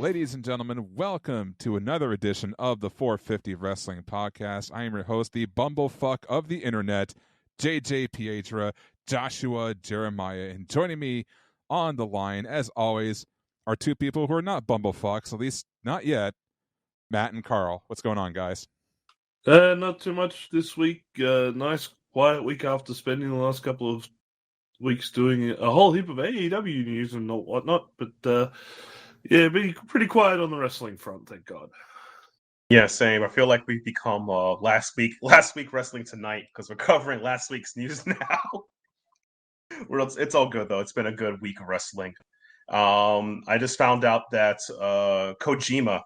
Ladies and gentlemen, welcome to another edition of the 450 Wrestling Podcast. I am your host, the bumblefuck of the internet, JJ Pietra, Joshua Jeremiah. And joining me on the line, as always, are two people who are not bumblefucks, at least not yet, Matt and Karl. What's going on, guys? Not too much this week. Nice, quiet week after spending the last couple of weeks doing a whole heap of AEW news and whatnot. But yeah, be pretty quiet on the wrestling front, thank God. Yeah, same. I feel like we've become last week wrestling tonight because we're covering last week's news now. It's all good though. It's been a good week of wrestling. I just found out that Kojima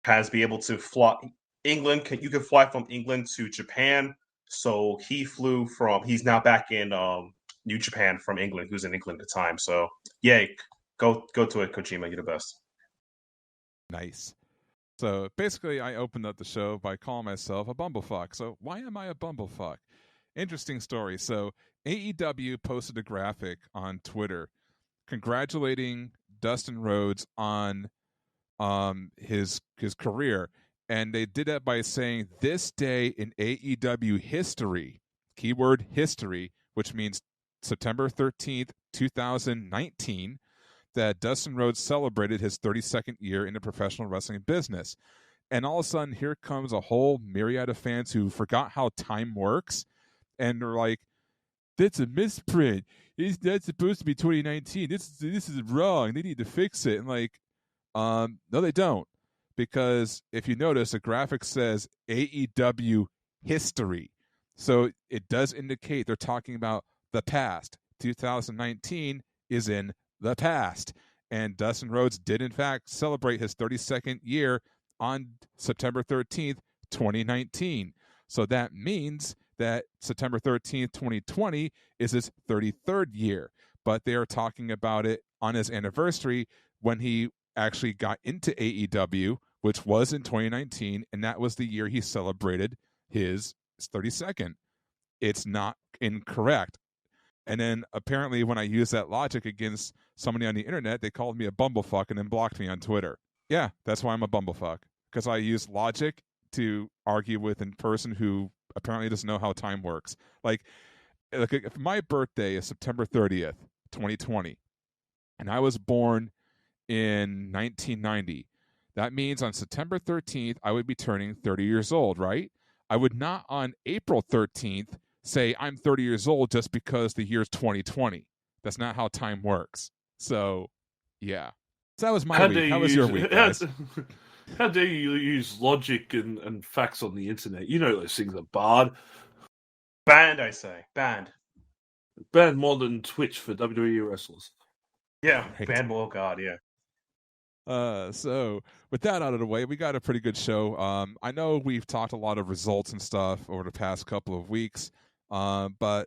has been able to fly England. You can fly from England to Japan. So he's now back in New Japan from England. Who's in England at the time? So yay, go to it, Kojima. You're the best. Nice. So basically, I opened up the show by calling myself a bumblefuck. So why am I a bumblefuck? Interesting story. So AEW posted a graphic on Twitter congratulating Dustin Rhodes on his career, and they did that by saying this day in AEW history, keyword history, which means September 13th, 2019, that Dustin Rhodes celebrated his 32nd year in the professional wrestling business. And all of a sudden, here comes a whole myriad of fans who forgot how time works, and they're like, that's a misprint. That's supposed to be 2019. This is wrong. They need to fix it. And like, no, they don't. Because if you notice, the graphic says AEW history. So it does indicate they're talking about the past. 2019 is in the past. And Dustin Rhodes did, in fact, celebrate his 32nd year on September 13th, 2019. So that means that September 13th, 2020 is his 33rd year. But they are talking about it on his anniversary when he actually got into AEW, which was in 2019, and that was the year he celebrated his 32nd. It's not incorrect. And then apparently when I used that logic against somebody on the internet, they called me a bumblefuck and then blocked me on Twitter. Yeah, that's why I'm a bumblefuck, because I use logic to argue with a person who apparently doesn't know how time works. Like if my birthday is September 30th, 2020, and I was born in 1990, that means on September 13th, I would be turning 30 years old, right? I would not on April 13th say I'm 30 years old just because the year's 2020. That's not how time works. So, yeah. So that was my week. How was your week, guys? How dare you use logic and facts on the internet? You know those things are barred. Banned, I say. Banned. Banned more than Twitch for WWE wrestlers. Yeah, Right. banned more, God, yeah. So with that out of the way, we got a pretty good show. I know we've talked a lot of results and stuff over the past couple of weeks, but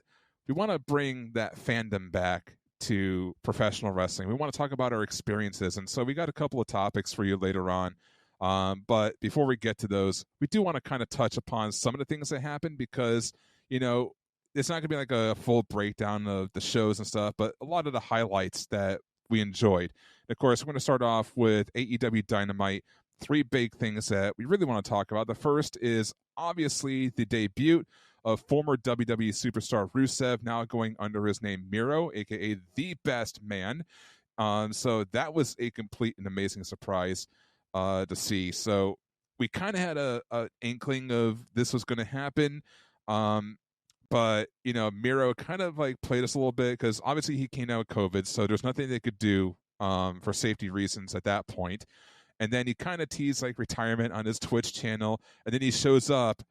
we want to bring that fandom back to professional wrestling. We want to talk about our experiences, and so we got a couple of topics for you later on. But before we get to those, we do want to kind of touch upon some of the things that happened because, you know, it's not going to be like a full breakdown of the shows and stuff, but a lot of the highlights that we enjoyed. And of course, we're going to start off with AEW Dynamite. Three big things that we really want to talk about. The first is obviously the debut of former WWE superstar Rusev, now going under his name Miro, aka The Best Man. So that was a complete and amazing surprise to see. So we kind of had a inkling of this was going to happen. But, you know, Miro kind of like played us a little bit because obviously he came out with COVID, so there's nothing they could do for safety reasons at that point. And then he kind of teased like retirement on his Twitch channel, and then he shows up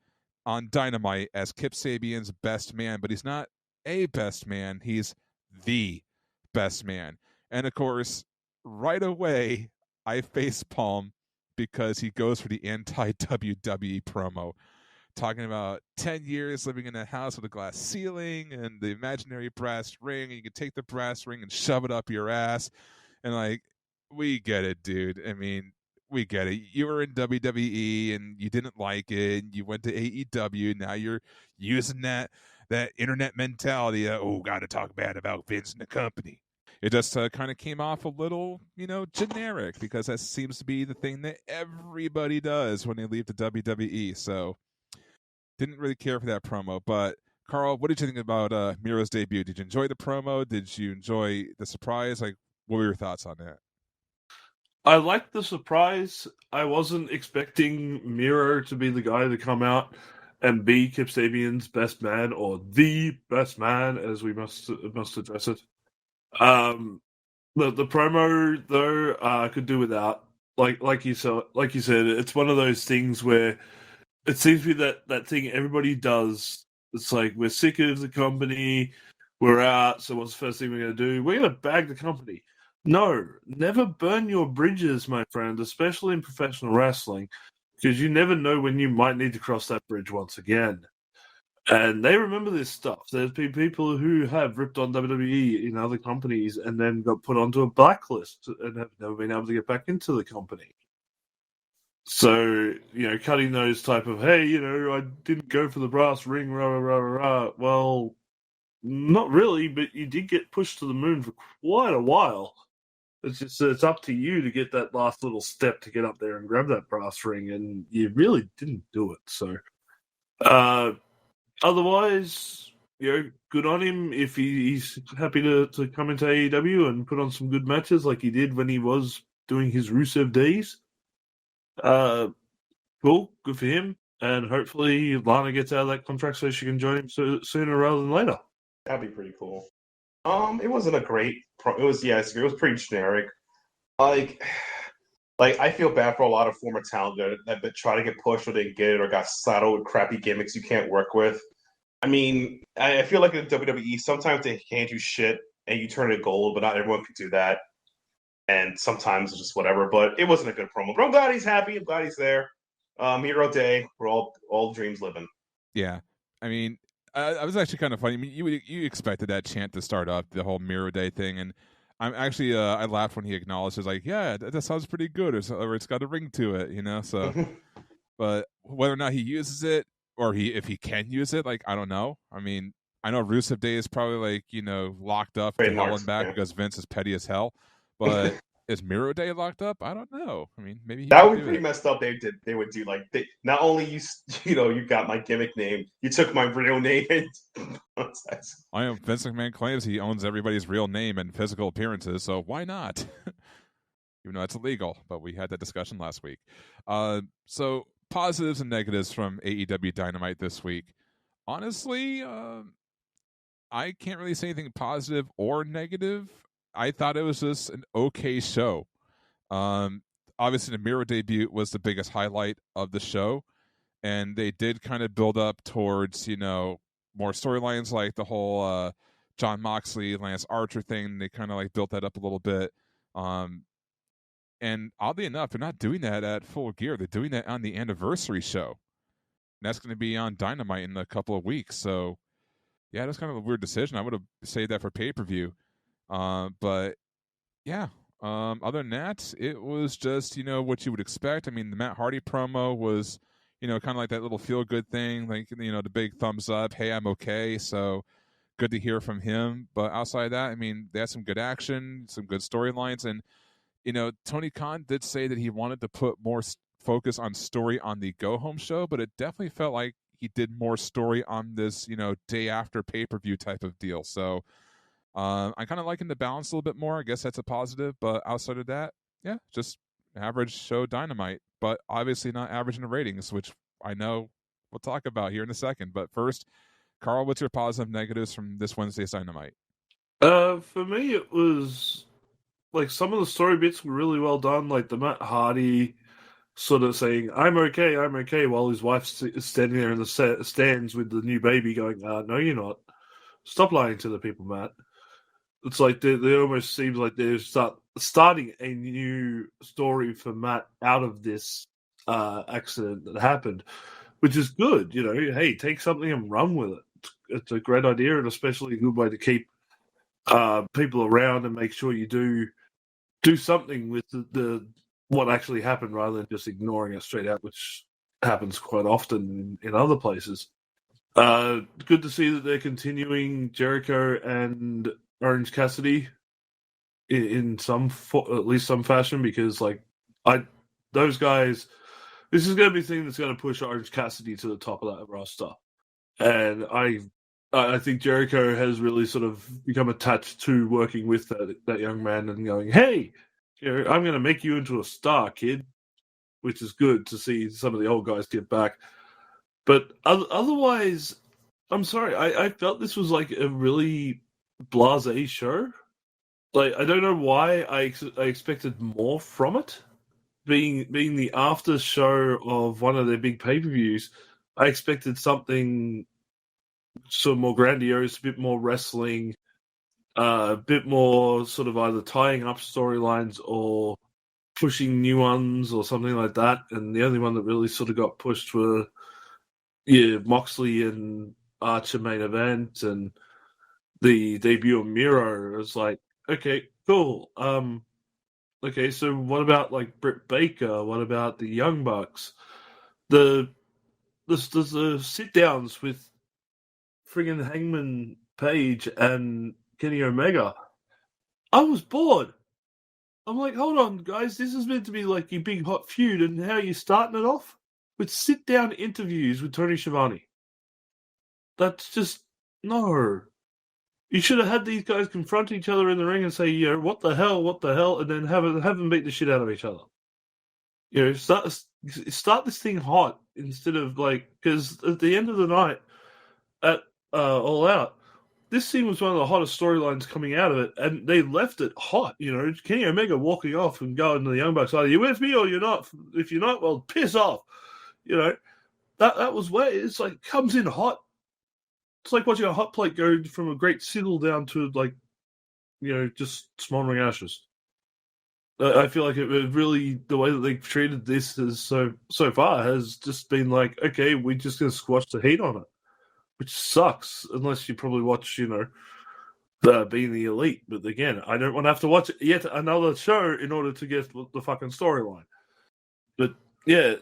on Dynamite as Kip Sabian's best man, but he's not a best man, he's the best man. And of course, right away, I facepalm because he goes for the anti-WWE promo, talking about 10 years living in a house with a glass ceiling and the imaginary brass ring, and you can take the brass ring and shove it up your ass. And like, we get it, dude. I mean, we get it. You were in WWE and you didn't like it, and you went to AEW. Now you're using that internet mentality. Gotta talk bad about Vince and the company. It just kind of came off a little, generic, because that seems to be the thing that everybody does when they leave the WWE. So didn't really care for that promo. But Karl, what did you think about Miro's debut? Did you enjoy the promo? Did you enjoy the surprise? Like, what were your thoughts on that? I liked the surprise. I wasn't expecting Miro to be the guy to come out and be Kip Sabian's best man, or the best man, as we must address it. The promo though, I could do without. Like you said, it's one of those things where it seems to be that thing everybody does. It's like, we're sick of the company, we're out, so what's the first thing we're going to do? We're going to bag the company. No, never burn your bridges, my friend, especially in professional wrestling, because you never know when you might need to cross that bridge once again. And they remember this stuff. There's been people who have ripped on WWE in other companies and then got put onto a blacklist and have never been able to get back into the company. So, cutting those type of, hey, I didn't go for the brass ring, rah, rah, rah, rah. Well, not really, but you did get pushed to the moon for quite a while. It's up to you to get that last little step to get up there and grab that brass ring, and you really didn't do it. So, otherwise, good on him if he's happy to come into AEW and put on some good matches like he did when he was doing his Rusev days. Cool, good for him, and hopefully Lana gets out of that contract so she can join him sooner rather than later. That'd be pretty cool. It wasn't a great. It was pretty generic. Like I feel bad for a lot of former talent that try to get pushed or didn't get it or got saddled with crappy gimmicks you can't work with. I mean, I feel like in WWE sometimes they hand you shit and you turn it gold, but not everyone can do that. And sometimes it's just whatever. But it wasn't a good promo. But I'm glad he's happy. I'm glad he's there. Miro Day, we're all dreams living. Yeah, I mean, I was actually kind of funny. I mean, you expected that chant to start up the whole Miro Day thing, and I'm actually I laughed when he acknowledged, like, yeah, that sounds pretty good, or it's got a ring to it, So, but whether or not he uses it, or if he can use it, like, I don't know. I mean, I know Rusev Day is probably locked up to hell and back because Vince is petty as hell, but. Is Miro Day locked up? I don't know. I mean, maybe that would be pretty messed up. They would do not only you got my gimmick name, you took my real name. I am Vince McMahon claims he owns everybody's real name and physical appearances, so why not? Even though it's illegal, but we had that discussion last week. So positives and negatives from AEW Dynamite this week. Honestly, I can't really say anything positive or negative. I thought it was just an okay show. Obviously, the Miro debut was the biggest highlight of the show, and they did kind of build up towards, more storylines like the whole Jon Moxley, Lance Archer thing. They kind of built that up a little bit. And oddly enough, they're not doing that at Full Gear. They're doing that on the anniversary show. And that's going to be on Dynamite in a couple of weeks. So, yeah, that's kind of a weird decision. I would have saved that for pay-per-view. But yeah, other than that, it was just, what you would expect. I mean, the Matt Hardy promo was, kind of like that little feel good thing, the big thumbs up. Hey, I'm okay. So good to hear from him. But outside of that, I mean, they had some good action, some good storylines. And, Tony Khan did say that he wanted to put more focus on story on the go home show, but it definitely felt like he did more story on this, day after pay-per-view type of deal. So, I'm kind of liking the balance a little bit more. I guess that's a positive. But outside of that, yeah, just average show Dynamite. But obviously not average in the ratings, which I know we'll talk about here in a second. But first, Karl, what's your positive negatives from this Wednesday's Dynamite? For me, it was some of the story bits were really well done. Like the Matt Hardy sort of saying, I'm okay, while his wife's standing there in the stands with the new baby going, no, you're not. Stop lying to the people, Matt. It's like they almost seems like they're starting a new story for Matt out of this accident that happened, which is good. Hey, take something and run with it. It's a great idea, and especially a good way to keep people around and make sure you do something with the what actually happened rather than just ignoring it straight out, which happens quite often in other places. Good to see that they're continuing Jericho and Orange Cassidy in at least some fashion, because those guys, this is going to be the thing that's going to push Orange Cassidy to the top of that roster, and I think Jericho has really sort of become attached to working with that young man and going, hey, I'm going to make you into a star, kid, which is good to see some of the old guys get back. But otherwise, I'm sorry, I felt this was like a really blasé show. Like, I don't know why I expected more from it. Being the after show of one of their big pay-per-views, I expected something sort of more grandiose, a bit more wrestling, a bit more sort of either tying up storylines or pushing new ones or something like that. And the only one that really sort of got pushed were Moxley and Archer main event and the debut of Miro. It was like, okay, cool. Okay, so what about like Britt Baker? What about the Young Bucks? The sit downs with friggin' Hangman Page and Kenny Omega. I was bored. I'm like, hold on, guys, this is meant to be like your big hot feud, and how are you starting it off? With sit down interviews with Tony Schiavone. That's just no. You should have had these guys confront each other in the ring and say, what the hell, and then have them beat the shit out of each other. Start this thing hot instead of because at the end of the night at All Out, this scene was one of the hottest storylines coming out of it, and they left it hot. Kenny Omega walking off and going to the Young Bucks, are you with me or you're not? If you're not, well, piss off. That was where it's like comes in hot. It's like watching a hot plate go from a great sizzle down to just smoldering ashes. I feel like it really, the way that they've treated this is so far has just been like, okay, we're just going to squash the heat on it, which sucks unless you probably watch, Being the Elite. But again, I don't want to have to watch yet another show in order to get the fucking storyline. But yeah,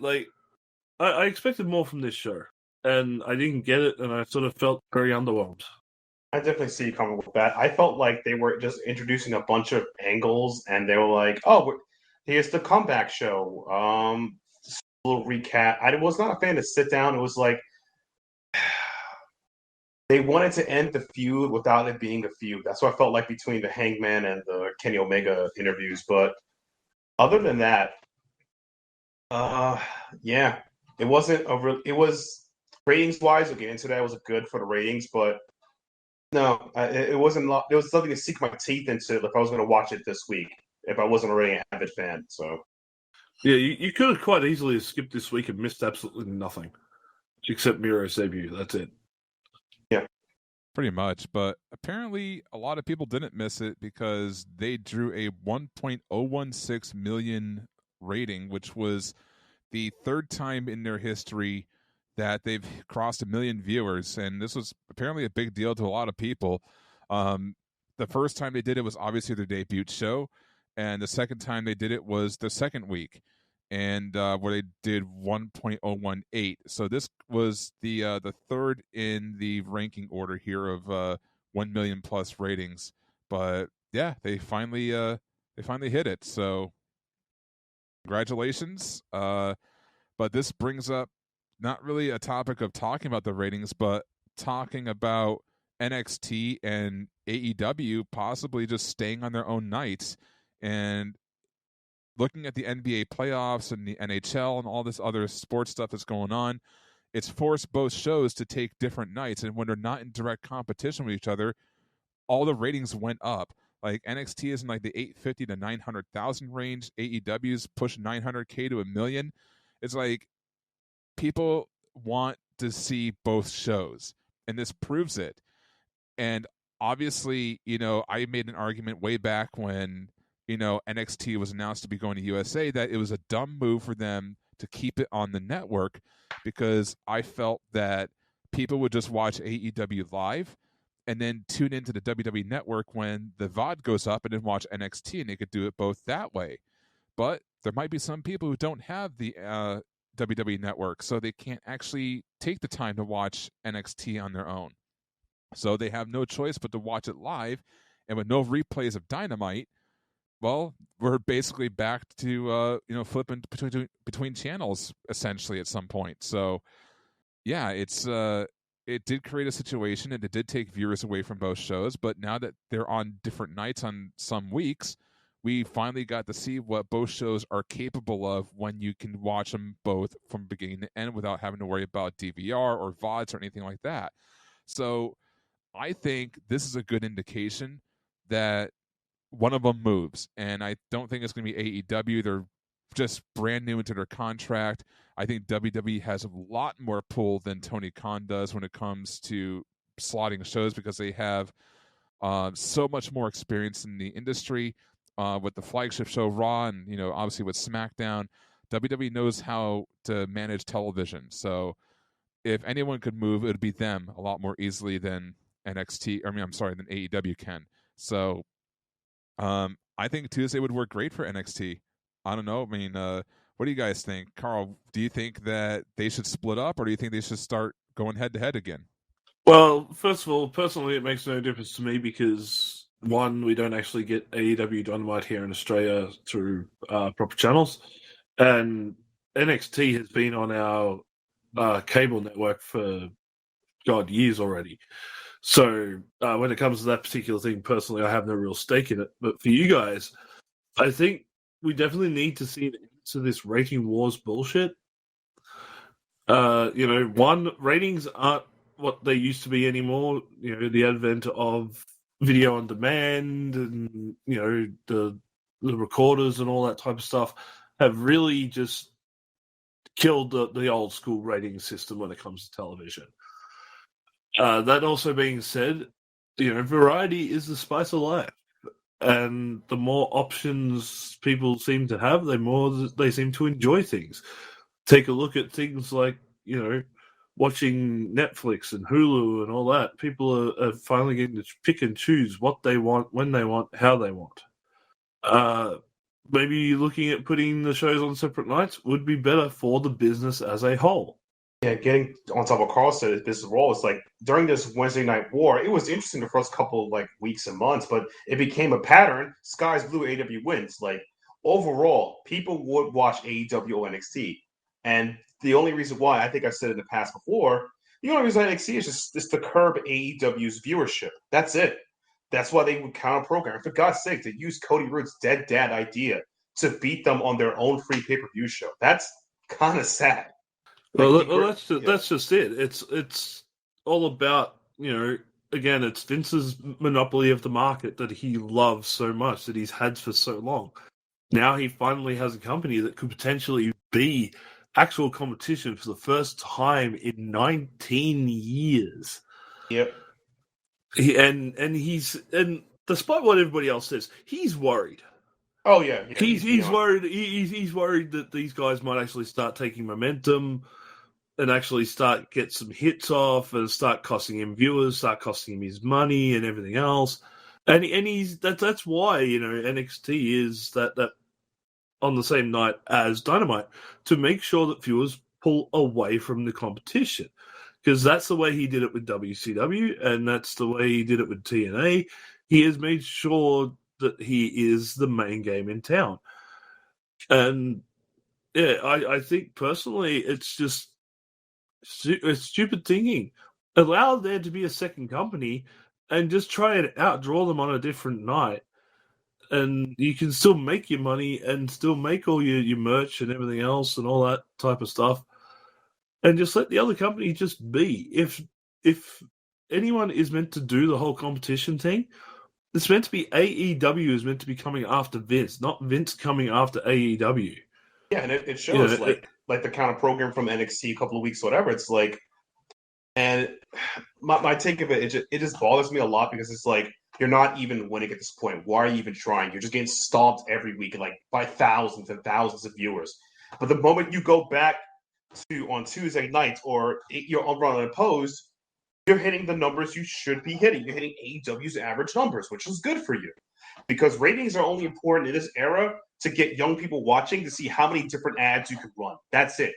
I expected more from this show, and I didn't get it, and I sort of felt very underwhelmed. I definitely see you coming with that. I felt like they were just introducing a bunch of angles, and they were like, "Oh, here's the comeback show." Just a little recap. I was not a fan of sit down. It was like they wanted to end the feud without it being a feud. That's what I felt like between the Hangman and the Kenny Omega interviews. But other than that, yeah, it wasn't a it was ratings wise. We'll get into that. It was good for the ratings, but no, it wasn't. There was something to sink my teeth into if I was going to watch it this week. If I wasn't already an avid fan, so yeah, you could have quite easily skipped this week and missed absolutely nothing except Miro's debut. That's it. Yeah, pretty much. But apparently, a lot of people didn't miss it because they drew a 1.016 million rating, which was the third time in their history that they've crossed 1 million viewers, and this was apparently a big deal to a lot of people. The first time they did it was obviously their debut show, and the second time they did it was the second week, and where they did 1.018. So this was the third in the ranking order here of 1 million plus ratings. But yeah, they finally hit it. So congratulations. But this brings up not really a topic of talking about the ratings, but talking about NXT and AEW possibly just staying on their own nights and looking at the NBA playoffs and the NHL and all this other sports stuff that's going on. It's forced both shows to take different nights, and when they're not in direct competition with each other, all the ratings went up. Like NXT is in like the 850 to 900,000 range. AEW's pushed 900K to 1 million. It's like people want to see both shows, and this proves it. And obviously, I made an argument way back when, NXT was announced to be going to USA that it was a dumb move for them to keep it on the network, because I felt that people would just watch AEW live and then tune into the WWE network when the VOD goes up and then watch NXT, and they could do it both that way. But there might be some people who don't have the WWE network, so they can't actually take the time to watch NXT on their own. So they have no choice but to watch it live, and with no replays of Dynamite, well, we're basically back to flipping between channels essentially at some point. So yeah, it did create a situation, and it did take viewers away from both shows. But now that they're on different nights on some weeks, we finally got to see what both shows are capable of when you can watch them both from beginning to end without having to worry about DVR or VODs or anything like that. So I think this is a good indication that one of them moves, and I don't think it's going to be AEW. They're just brand new into their contract. I think WWE has a lot more pull than Tony Khan does when it comes to slotting shows, because they have so much more experience in the industry with the flagship show Raw, and obviously with SmackDown. WWE knows how to manage television, so if anyone could move, it would be them a lot more easily than NXT. Than AEW can. So I think Tuesday would work great for NXT. I don't know. I mean, what do you guys think? Karl, do you think that they should split up, or do you think they should start going head to head again? Well, first of all, personally, it makes no difference to me because, one, we don't actually get AEW Dynamite here in Australia through proper channels, and NXT has been on our cable network for, years already. So when it comes to that particular thing, personally, I have no real stake in it. But for you guys, I think we definitely need to see an end to this rating wars bullshit. One, ratings aren't what they used to be anymore. The advent of video on demand and the recorders and all that type of stuff have really just killed the old school rating system when it comes to television. That also being said, variety is the spice of life, and the more options people seem to have, the more they seem to enjoy things. Take a look at things like watching Netflix and Hulu and all that. People are finally getting to pick and choose what they want, when they want, how they want. Maybe looking at putting the shows on separate nights would be better for the business as a whole. Yeah, getting on top of Karl said, this role is like during this Wednesday night war, it was interesting the first couple of weeks and months, but it became a pattern. Skies blue, AEW wins. Overall, people would watch AEW or NXT, and the only reason why, I think I've said in the past before, the only reason NXT is just to curb AEW's viewership. That's it. That's why they would counter program. For God's sake, they use Cody Rhodes' dead dad idea to beat them on their own free pay-per-view show. That's kind of sad. That's just it. It's all about, again, it's Vince's monopoly of the market that he loves so much, that he's had for so long. Now he finally has a company that could potentially be actual competition for the first time in 19 years. Yep. And despite what everybody else says, he's worried. Oh yeah, he's worried. He's worried that these guys might actually start taking momentum and actually get some hits off and start costing him viewers, start costing him his money and everything else. And that's why NXT is that on the same night as Dynamite, to make sure that viewers pull away from the competition, because that's the way he did it with WCW, and that's the way he did it with TNA. He has made sure that he is the main game in town. And yeah, I think personally it's just it's stupid thinking. Allow there to be a second company and just try and outdraw them on a different night, and you can still make your money and still make all your merch and everything else and all that type of stuff, and just let the other company just be. If anyone is meant to do the whole competition thing, it's meant to be AEW is meant to be coming after Vince, not Vince coming after AEW. Yeah, and it shows like the counter program from NXT a couple of weeks, whatever. It's like, and my take of it just bothers me a lot, because it's like, you're not even winning at this point. Why are you even trying? You're just getting stomped every week, by thousands and thousands of viewers. But the moment you go back to on Tuesday nights or you're on Run Unopposed, you're hitting the numbers you should be hitting. You're hitting AEW's average numbers, which is good for you, because ratings are only important in this era to get young people watching, to see how many different ads you can run. That's it.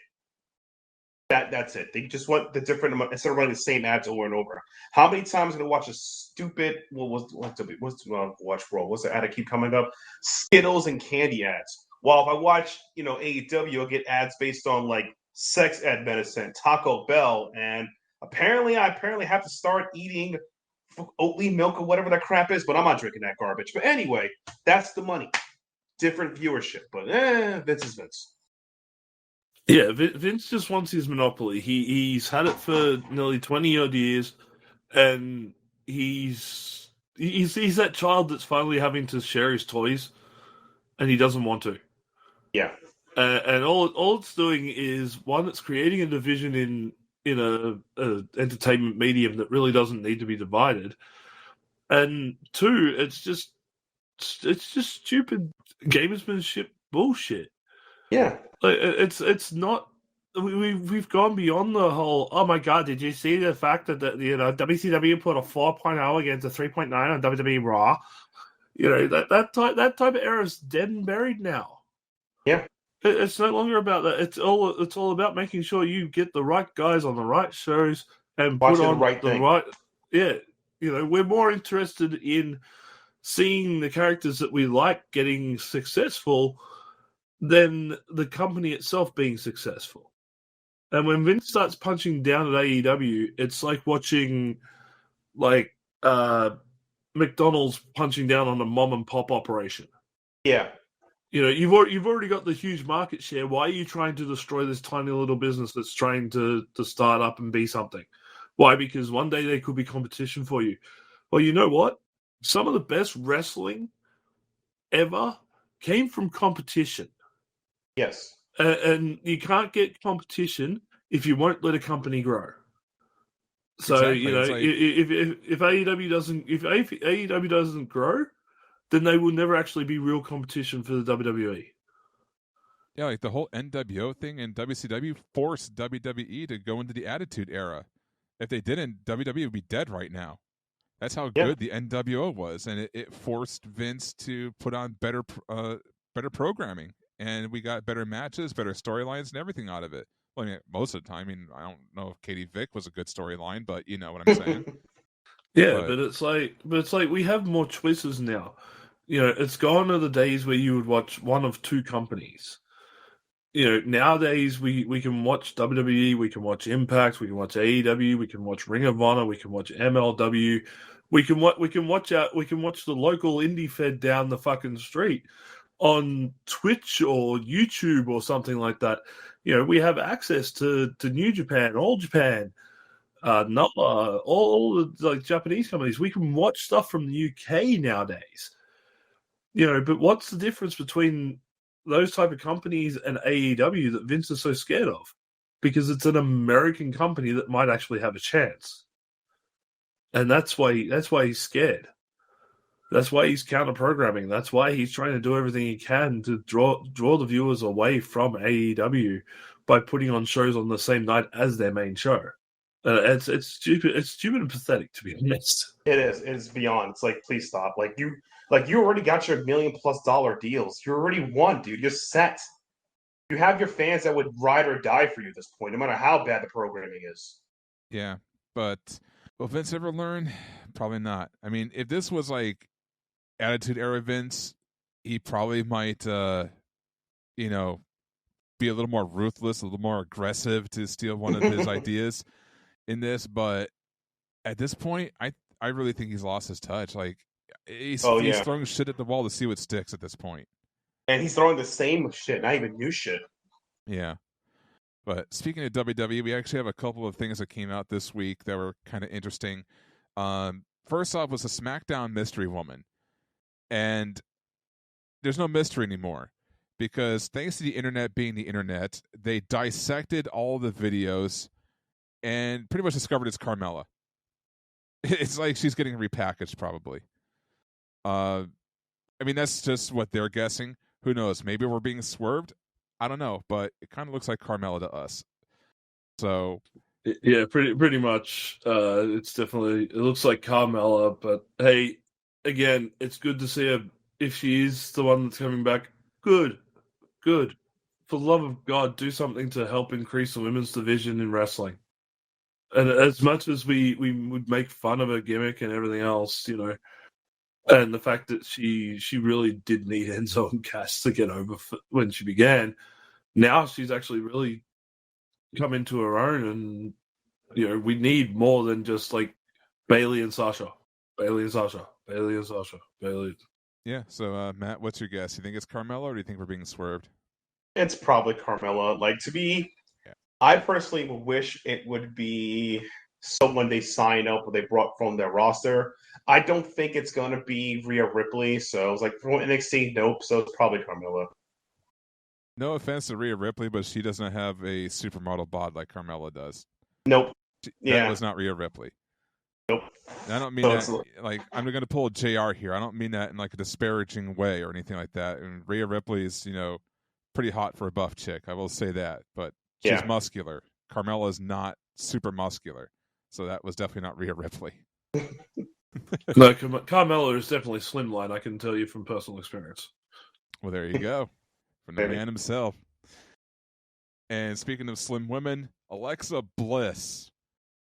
That's it. They just want the different amount instead of running the same ads over and over. How many times am I gonna watch a stupid what's watch bro? What's the ad that keep coming up? Skittles and candy ads. While if I watch, AEW, I'll get ads based on like sex ed medicine, Taco Bell, and apparently I have to start eating Oatly milk or whatever that crap is, but I'm not drinking that garbage. But anyway, that's the money. Different viewership, but Vince is Vince. Yeah, Vince just wants his monopoly. He's had it for nearly 20-odd years, and he's that child that's finally having to share his toys, and he doesn't want to. Yeah. And all it's doing is, one, it's creating a division in a entertainment medium that really doesn't need to be divided, and two, it's just stupid gamesmanship bullshit. Yeah. Like, it's not. We've gone beyond the whole. Oh my god! Did you see the fact that WCW put a 4.0 against a 3.9 on WWE Raw? That type of era is dead and buried now. Yeah, it's no longer about that. It's all about making sure you get the right guys on the right shows and watching put on the right thing. right. Yeah, we're more interested in seeing the characters that we like getting successful than the company itself being successful. And when Vince starts punching down at AEW, it's like watching McDonald's punching down on a mom and pop operation. Yeah. You've already got the huge market share. Why are you trying to destroy this tiny little business that's trying to start up and be something? Why? Because one day there could be competition for you. Well, you know what? Some of the best wrestling ever came from competition. Yes. And you can't get competition if you won't let a company grow. So Exactly. if AEW doesn't grow, then they will never actually be real competition for the WWE. Yeah, like the whole NWO thing in WCW forced WWE to go into the Attitude Era. If they didn't, WWE would be dead right now. That's how good the NWO was, and it forced Vince to put on better programming, and we got better matches, better storylines, and everything out of it. Well, I mean, most of the time. I mean, I don't know if Katie Vick was a good storyline, but you know what I'm saying. But it's like we have more choices now. It's gone are the days where you would watch one of two companies. Nowadays we can watch WWE, we can watch Impact, we can watch AEW, we can watch Ring of Honor, we can watch MLW, we can watch the local indie fed down the fucking street on Twitch or YouTube or something like that. We have access to New Japan, All Japan, NOLA, all the Japanese companies. We can watch stuff from the UK nowadays. But what's the difference between those type of companies and AEW that Vince is so scared of? Because it's an American company that might actually have a chance, and that's why he's scared. That's why he's counter programming. That's why he's trying to do everything he can to draw the viewers away from AEW by putting on shows on the same night as their main show. It's stupid. It's stupid and pathetic, to be honest. It is. It's beyond. It's like, please stop. You already got your $1 million+ deals. You already won, dude. You're set. You have your fans that would ride or die for you at this point, no matter how bad the programming is. Yeah, but will Vince ever learn? Probably not. I mean, if this was like Attitude Era Vince, he probably might, be a little more ruthless, a little more aggressive to steal one of his ideas in this. But at this point, I really think he's lost his touch. Like, he's throwing shit at the wall to see what sticks at this point. And he's throwing the same shit, not even new shit. Yeah. But speaking of WWE, we actually have a couple of things that came out this week that were kind of interesting. First off was a Smackdown mystery woman. And there's no mystery anymore because thanks to the internet being the internet, they dissected all the videos and pretty much discovered it's Carmella. It's like she's getting repackaged probably. I mean, that's just what they're guessing. Who knows? Maybe we're being swerved. I don't know, but it kind of looks like Carmella to us. So, yeah, pretty much. It looks like Carmella, but hey, again, it's good to see her. If she is the one that's coming back, good. for the love of God, do something to help increase the women's division in wrestling. And as much as we would make fun of her gimmick and everything else, and the fact that she really did need Enzo and Cass to get over when she began, now she's actually really come into her own, and we need more than just like Bayley and Sasha. Yeah. So, Matt, what's your guess? You think it's Carmella, or do you think we're being swerved? It's probably Carmella. I personally wish it would be someone they sign up or they brought from their roster. I don't think it's going to be Rhea Ripley. So it's like from NXT, nope. So it's probably Carmella. No offense to Rhea Ripley, but she doesn't have a supermodel bod like Carmella does. Nope. That was not Rhea Ripley. Nope. And I don't mean that like I'm going to pull JR here. I don't mean that in like a disparaging way or anything like that. And Rhea Ripley is, pretty hot for a buff chick. I will say that, but she's muscular. Carmella is not super muscular, so that was definitely not Rhea Ripley. No, Carmella is definitely slimline. I can tell you from personal experience. Well, there you go, from the man himself. And speaking of slim women, Alexa Bliss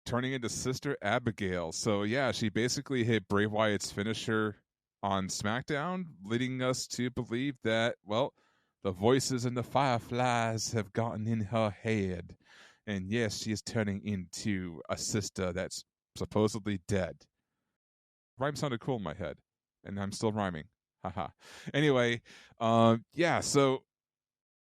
turning into Sister Abigail. So yeah, she basically hit Bray Wyatt's finisher on SmackDown, leading us to believe that, well, the voices and the fireflies have gotten in her head. And yes, she is turning into a sister that's supposedly dead. Rhyme sounded cool in my head, and I'm still rhyming. Haha. Anyway, so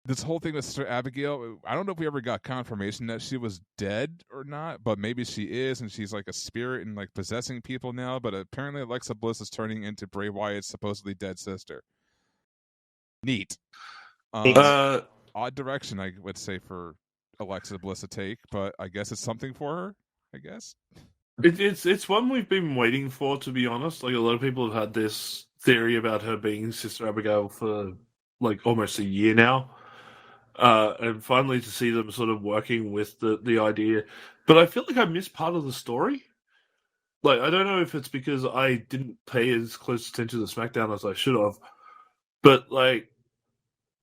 this whole thing with Sister Abigail, I don't know if we ever got confirmation that she was dead or not, but maybe she is, and she's like a spirit and like possessing people now. But apparently Alexa Bliss is turning into Bray Wyatt's supposedly dead sister. Neat. Odd direction, I would say, for Alexa Bliss to take, but I guess it's something for her, I guess. It's one we've been waiting for, to be honest. Like, a lot of people have had this theory about her being Sister Abigail for like almost a year now. And finally to see them sort of working with the idea. But I feel like I missed part of the story. Like, I don't know if it's because I didn't pay as close attention to SmackDown as I should have. But, like,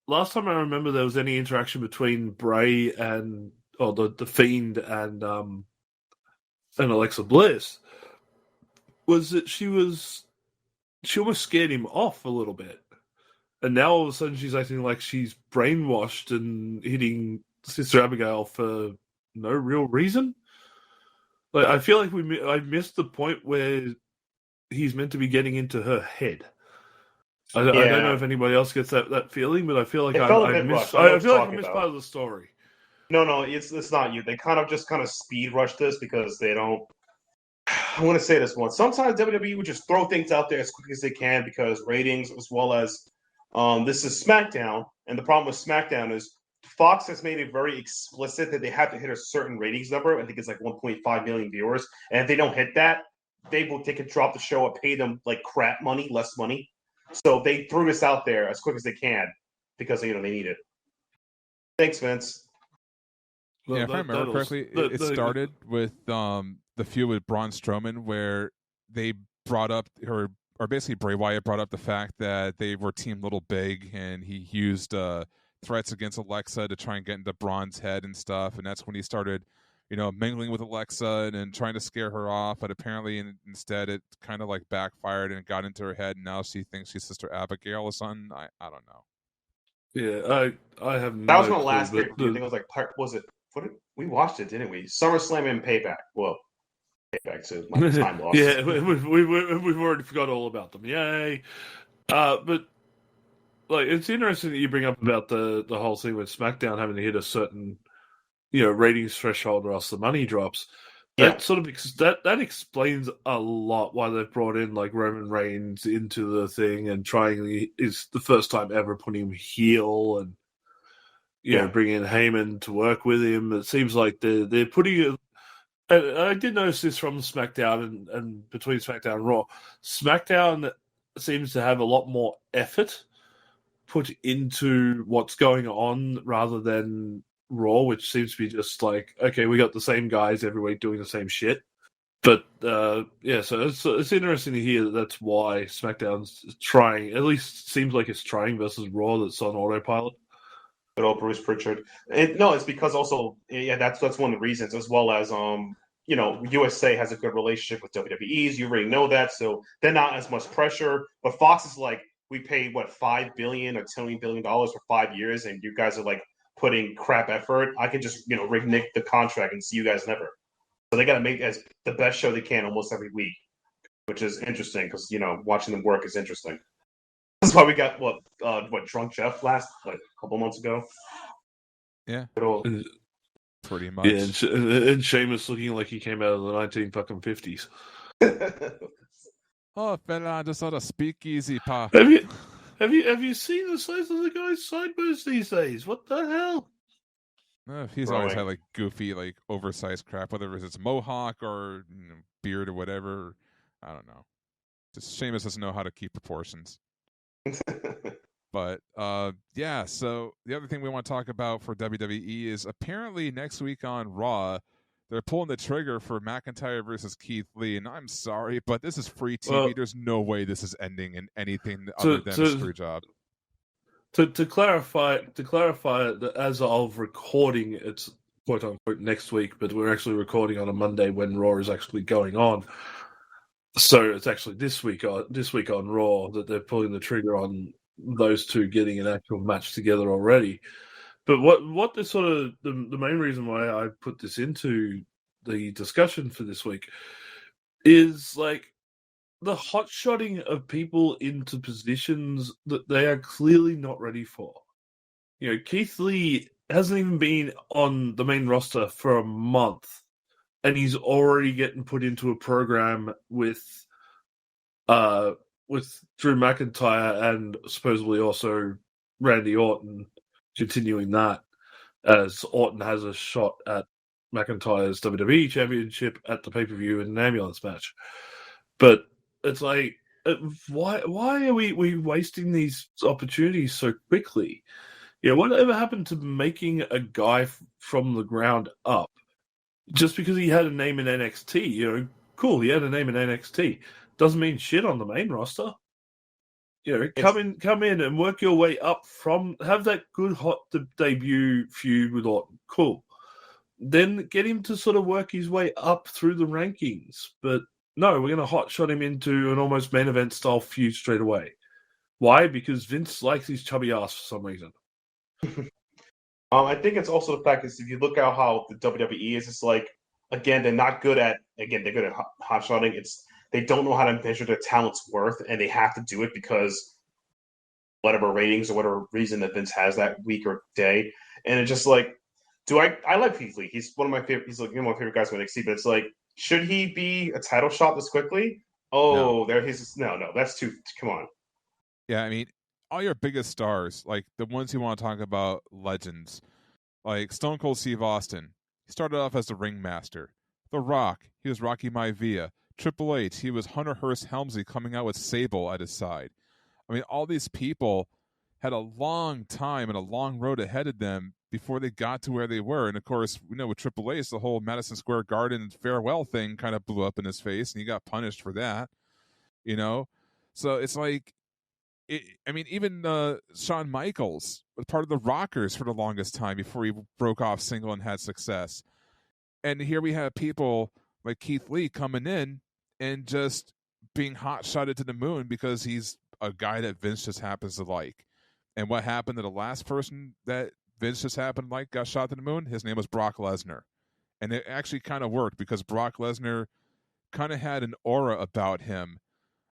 last time I remember there was any interaction between Bray and the Fiend and Alexa Bliss was that she almost scared him off a little bit. And now all of a sudden she's acting like she's brainwashed and hitting Sister Abigail for no real reason. Like, I feel like I missed the point where he's meant to be getting into her head. I don't know if anybody else gets that feeling, but I feel like I missed part of the story. No, it's not you. They kind of speed rush this because they don't. I want to say this once. Sometimes WWE would just throw things out there as quick as they can because ratings, as well as this is SmackDown, and the problem with SmackDown is Fox has made it very explicit that they have to hit a certain ratings number. I think it's like 1.5 million viewers, and if they don't hit that, they could drop the show or pay them like crap money, less money. So they threw this out there as quick as they can because they need it. Thanks, Vince. Well, if I remember correctly, it started with the feud with Braun Strowman, where they brought up or basically Bray Wyatt brought up the fact that they were Team Little Big, and he used threats against Alexa to try and get into Braun's head and stuff, and that's when he started, mingling with Alexa and trying to scare her off, but apparently instead it kind of like backfired and got into her head, and now she thinks she's Sister Abigail or something. I don't know. Yeah, I have no That was my last clue, pick. I think it was like we watched it, didn't we? SummerSlam and Payback. Well, Payback, so my time lost. Yeah, we've already forgot all about them. Yay! But like, it's interesting that you bring up about the whole thing with SmackDown having to hit a certain ratings threshold or else the money drops. That sort of that explains a lot why they've brought in like Roman Reigns into the thing and is the first time ever putting him heel and bringing in Heyman to work with him. It seems like they're putting it. And I did notice this from SmackDown and between SmackDown and Raw. SmackDown seems to have a lot more effort put into what's going on rather than Raw, which seems to be just like, okay, we got the same guys every week doing the same shit. But so it's interesting to hear that's why SmackDown's trying, at least seems like it's trying versus Raw that's on autopilot. Good old Bruce Pritchard. No, it's because also that's one of the reasons, as well as USA has a good relationship with WWE's. You already know that, so they're not as much pressure. But Fox is like, we paid what $5 billion or $10 billion for 5 years, and you guys are like putting crap effort. I can just renege the contract and see you guys never. So they got to make it as the best show they can almost every week, which is interesting because watching them work is interesting. That's why we got what Drunk Jeff last a couple months ago. Yeah, pretty much. Yeah, and Sheamus looking like he came out of the 1950s. Oh, fella, I just saw the speakeasy pa. Have you seen the size of the guy's sideburns these days? What the hell? He's always had like goofy, like oversized crap, whether it's mohawk or beard or whatever. I don't know. Just Sheamus doesn't know how to keep proportions. But yeah, so the other thing we want to talk about for WWE is apparently next week on Raw, they're pulling the trigger for McIntyre versus Keith Lee, and I'm sorry, but this is free TV. Well, there's no way this is ending in anything other than a screw job. To clarify that as of recording, it's quote unquote next week, but we're actually recording on a Monday when Raw is actually going on. So it's actually this week on Raw that they're pulling the trigger on those two getting an actual match together already. But what the sort of the main reason why I put this into the discussion for this week is like the hot shotting of people into positions that they are clearly not ready for. Keith Lee hasn't even been on the main roster for a month, and he's already getting put into a program with Drew McIntyre and supposedly also Randy Orton, continuing that as Orton has a shot at McIntyre's WWE Championship at the pay-per-view in an ambulance match. But it's like, why are we wasting these opportunities so quickly? Whatever happened to making a guy from the ground up? Just because he had a name in NXT, cool, he had a name in NXT. Doesn't mean shit on the main roster. Come in and work your way up have that good hot debut feud with Orton. Cool. Then get him to sort of work his way up through the rankings. But no, we're going to hot shot him into an almost main event style feud straight away. Why? Because Vince likes his chubby ass for some reason. I think it's also the fact is if you look at how the WWE is, it's like, again, they're not good at, they're good at hot shotting. They don't know how to measure their talent's worth, and they have to do it because whatever ratings or whatever reason that Vince has that week or day. And it's just like, I like Keith Lee. He's one of my favorite. He's like one of my favorite guys from NXT. But it's like, should he be a title shot this quickly? Oh, no. That's too. Come on. Yeah, I mean, all your biggest stars, like the ones you want to talk about, legends, like Stone Cold Steve Austin. He started off as the ringmaster. The Rock, he was Rocky Maivia. Triple H, he was Hunter Hearst Helmsley coming out with Sable at his side. I mean, all these people had a long time and a long road ahead of them before they got to where they were. And of course, with Triple H, the whole Madison Square Garden farewell thing kind of blew up in his face, and he got punished for that. So it's like, even Shawn Michaels was part of the Rockers for the longest time before he broke off single and had success. And here we have people like Keith Lee coming in and just being hot-shotted to the moon because he's a guy that Vince just happens to like. And what happened to the last person that Vince just happened to like got shot to the moon? His name was Brock Lesnar. And it actually kind of worked because Brock Lesnar kind of had an aura about him.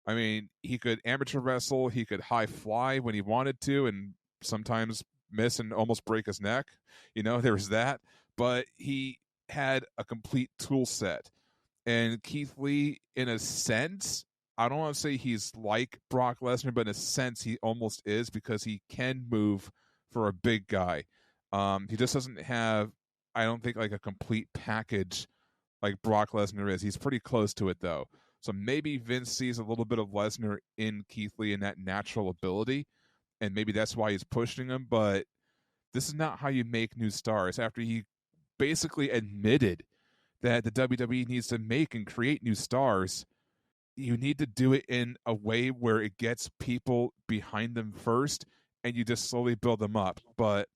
I mean, he could amateur wrestle, he could high fly when he wanted to, and sometimes miss and almost break his neck. There was that. But he had a complete tool set. And Keith Lee, in a sense, I don't want to say he's like Brock Lesnar, but in a sense he almost is because he can move for a big guy. He just doesn't have, I don't think, like a complete package like Brock Lesnar is. He's pretty close to it, though. So maybe Vince sees a little bit of Lesnar in Keith Lee and that natural ability, and maybe that's why he's pushing him. But this is not how you make new stars. After he basically admitted that the WWE needs to make and create new stars, you need to do it in a way where it gets people behind them first, and you just slowly build them up. But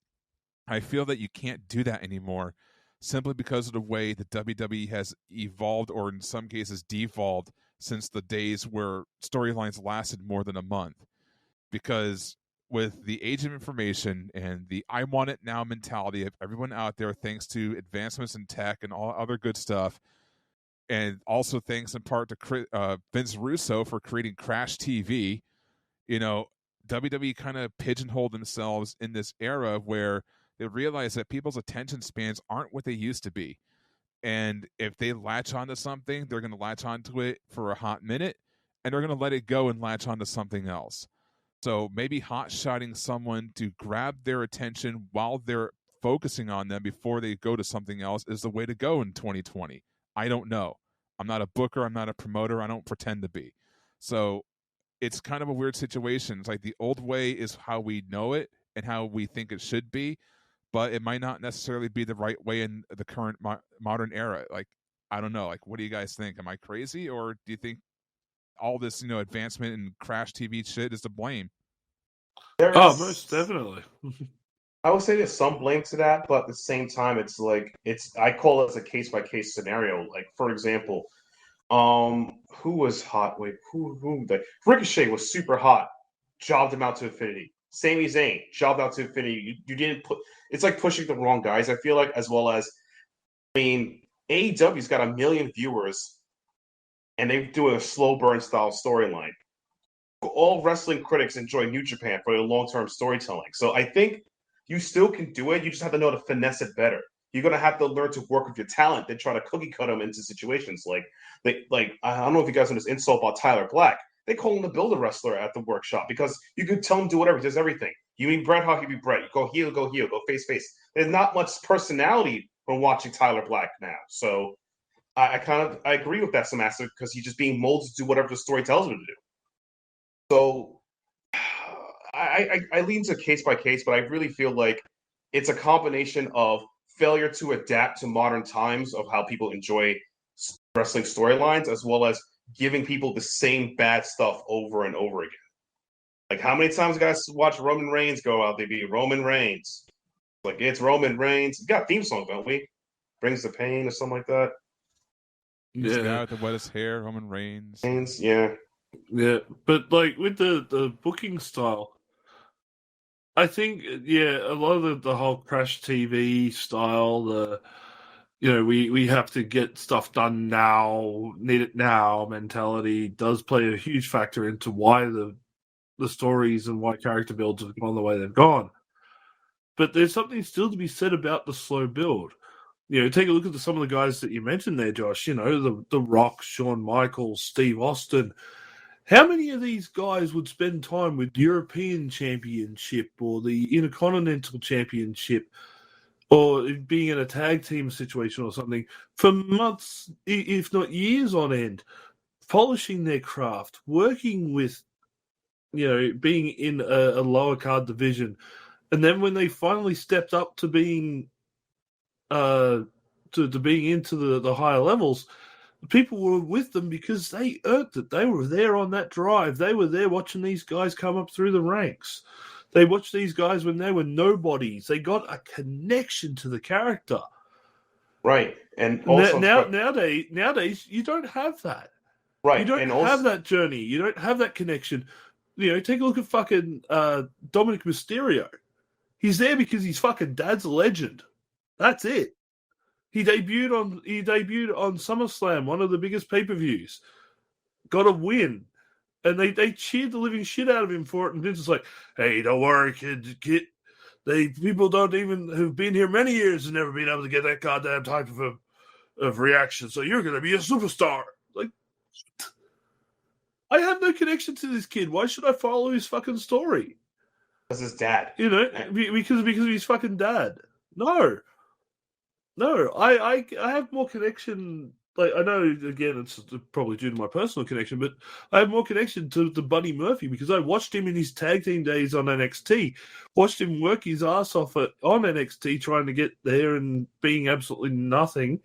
I feel that you can't do that anymore simply because of the way the WWE has evolved, or in some cases devolved, since the days where storylines lasted more than a month. Because with the age of information and the I want it now mentality of everyone out there, thanks to advancements in tech and all other good stuff, and also thanks in part to Vince Russo for creating Crash TV, WWE kind of pigeonholed themselves in this era where they realize that people's attention spans aren't what they used to be. And if they latch onto something, they're going to latch onto it for a hot minute, and they're going to let it go and latch onto something else. So maybe hot-shotting someone to grab their attention while they're focusing on them before they go to something else is the way to go in 2020. I don't know. I'm not a booker. I'm not a promoter. I don't pretend to be. So it's kind of a weird situation. It's like the old way is how we know it and how we think it should be, but it might not necessarily be the right way in the current modern era. Like, I don't know. Like, what do you guys think? Am I crazy, or do you think all this, advancement in Crash TV shit is to blame? Most definitely. I would say there's some blame to that, but at the same time, I call it as a case by case scenario. Like, for example, who was hot? Wait, who? Ricochet was super hot, jobbed him out to infinity. Sami Zayn jobbed out to infinity. You didn't put. It's like pushing the wrong guys. I feel like, as well as, AEW's got 1 million viewers, and they do a slow burn style storyline. All wrestling critics enjoy New Japan for their long term storytelling. So I think you still can do it. You just have to know to finesse it better. You're gonna have to learn to work with your talent than try to cookie cut them into situations like I don't know if you guys know this insult about Tyler Black. They call him the builder wrestler at the workshop because you could tell him do whatever. He does everything. You mean Bret Hart, he be Bret. You go heel, go face. There's not much personality when watching Tyler Black now. So I agree with that some aspect because he's just being molded to do whatever the story tells him to do. So I lean to case by case, but I really feel like it's a combination of failure to adapt to modern times of how people enjoy wrestling storylines, as well as giving people the same bad stuff over and over again. Like, how many times guys watch Roman Reigns go out? They be Roman Reigns. Like, it's Roman Reigns. We got a theme song, don't we? Brings the pain or something like that. This guy with the wettest hair, Roman Reigns. Yeah, but like with the booking style, I think a lot of the whole Crash TV style, we have to get stuff done now, need it now mentality does play a huge factor into why the stories and why character builds have gone the way they've gone. But there's something still to be said about the slow build. Take a look at some of the guys that you mentioned there, Josh. The Rock, Shawn Michaels, Steve Austin. How many of these guys would spend time with European Championship or the Intercontinental Championship or being in a tag team situation or something for months, if not years on end, polishing their craft, working with, being in a lower card division. And then when they finally stepped up to being to being into the higher levels, people were with them because they earned it. They were there on that drive. They were there watching these guys come up through the ranks. They watched these guys when they were nobodies. They got a connection to the character. Right. And also nowadays you don't have that. Right. You don't have that journey. You don't have that connection. Take a look at fucking Dominic Mysterio. He's there because his fucking dad's a legend. That's it. He debuted on SummerSlam, one of the biggest pay-per-views. Got a win. And they cheered the living shit out of him for it. And Vince was like, hey, don't worry, kid. People don't even who've been here many years and never been able to get that goddamn type of reaction. So you're going to be a superstar. Like, I have no connection to this kid. Why should I follow his fucking story? Because his dad. Because of his fucking dad. No, I have more connection. Like, I know, again, it's probably due to my personal connection, but I have more connection to Buddy Murphy because I watched him in his tag team days on NXT. Watched him work his ass off on NXT, trying to get there and being absolutely nothing.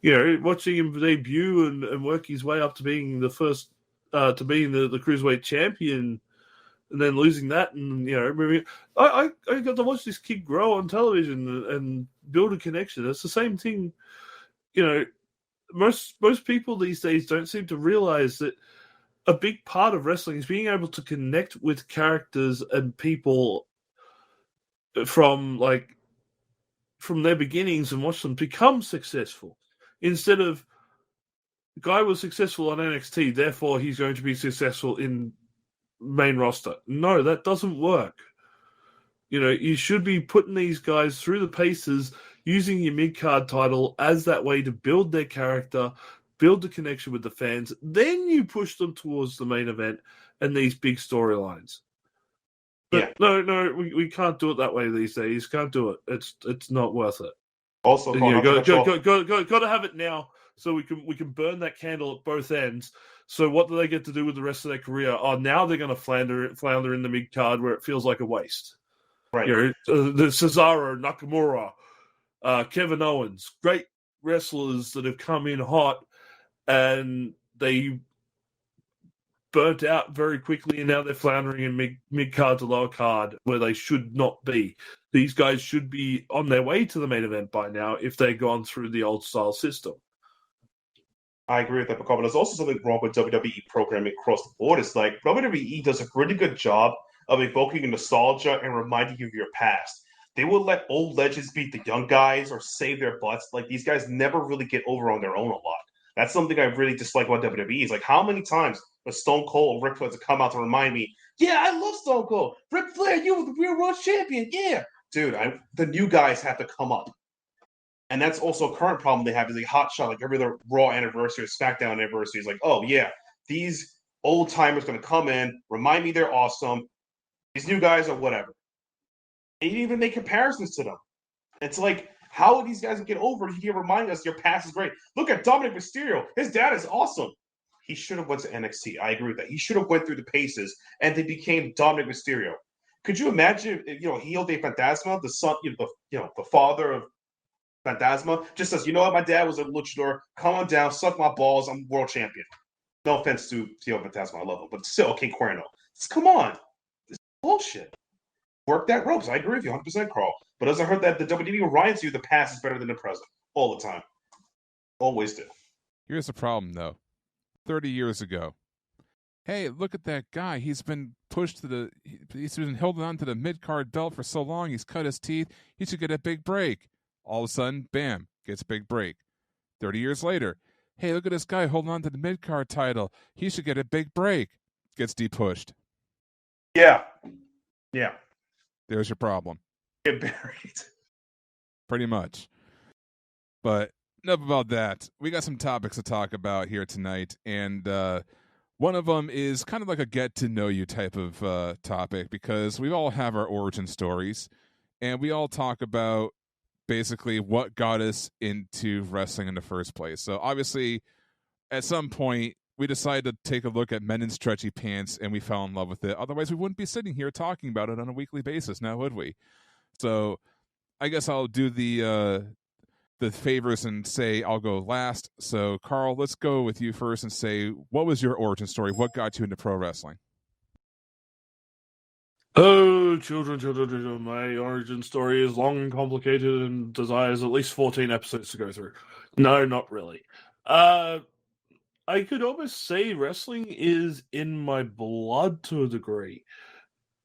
Watching him debut and work his way up to being the first, to being the Cruiserweight champion and then losing that, and moving. I got to watch this kid grow on television and build a connection. It's the same thing. Most people these days don't seem to realize that a big part of wrestling is being able to connect with characters and people from their beginnings and watch them become successful, instead of guy was successful on NXT, therefore he's going to be successful in main roster. No, that doesn't work. You should be putting these guys through the paces, using your mid-card title as that way to build their character, build the connection with the fans. Then you push them towards the main event and these big storylines. But no, we can't do it that way these days. Can't do it. It's not worth it. Also, got to have it now, so we can burn that candle at both ends. So what do they get to do with the rest of their career? Oh, now they're going to flounder in the mid card where it feels like a waste. Right. The Cesaro, Nakamura, Kevin Owens, great wrestlers that have come in hot, and they burnt out very quickly, and now they're floundering in mid card to lower card where they should not be. These guys should be on their way to the main event by now if they've gone through the old style system. I agree with that, but there's also something wrong with WWE programming across the board. It's like WWE does a really good job of evoking nostalgia and reminding you of your past. They will let old legends beat the young guys or save their butts. Like, these guys never really get over on their own a lot. That's something I really dislike about WWE. Is like, how many times was Stone Cold or Ric Flair to come out to remind me, yeah, I love Stone Cold. Ric Flair, you were the real world champion. Yeah. Dude, the new guys have to come up. And that's also a current problem they have, is a hot shot, like every other Raw anniversary or SmackDown anniversary is like, oh, yeah, these old timers going to come in, remind me they're awesome. These new guys are whatever. They didn't even make comparisons to them. It's like, how would these guys get over it? He remind us your past is great. Look at Dominic Mysterio. His dad is awesome. He should have went to NXT. I agree with that. He should have went through the paces, and they became Dominic Mysterio. Could you imagine, heel Dave Fantasma, the son, the father of Fantasma, just says, you know what, my dad was a luchador. Come on down, suck my balls. I'm world champion. No offense to heel Fantasma, I love him, but still, King Cuerno. Come on, this is bullshit. Work that ropes. I agree with you 100%, Karl. But as I heard that the WWE reminds you the past is better than the present all the time. Always do. Here's the problem, though. 30 years ago, hey, look at that guy. He's been he's been holding on to the mid-card belt for so long. He's cut his teeth. He should get a big break. All of a sudden, bam, gets a big break. 30 years later, hey, look at this guy holding on to the mid-card title. He should get a big break. Gets depushed. Yeah. There's your problem. Get buried. Pretty much. But enough about that. We got some topics to talk about here tonight, and one of them is kind of like a get-to-know-you type of topic, because we all have our origin stories, and we all talk about basically what got us into wrestling in the first place. So obviously, at some point, we decided to take a look at Men in Stretchy Pants, and we fell in love with it. Otherwise, we wouldn't be sitting here talking about it on a weekly basis, now would we? So I guess I'll do the favors and say I'll go last. So, Karl, let's go with you first and say, what was your origin story? What got you into pro wrestling? Oh, children, my origin story is long and complicated and desires at least 14 episodes to go through. No, not really. I could almost say wrestling is in my blood to a degree.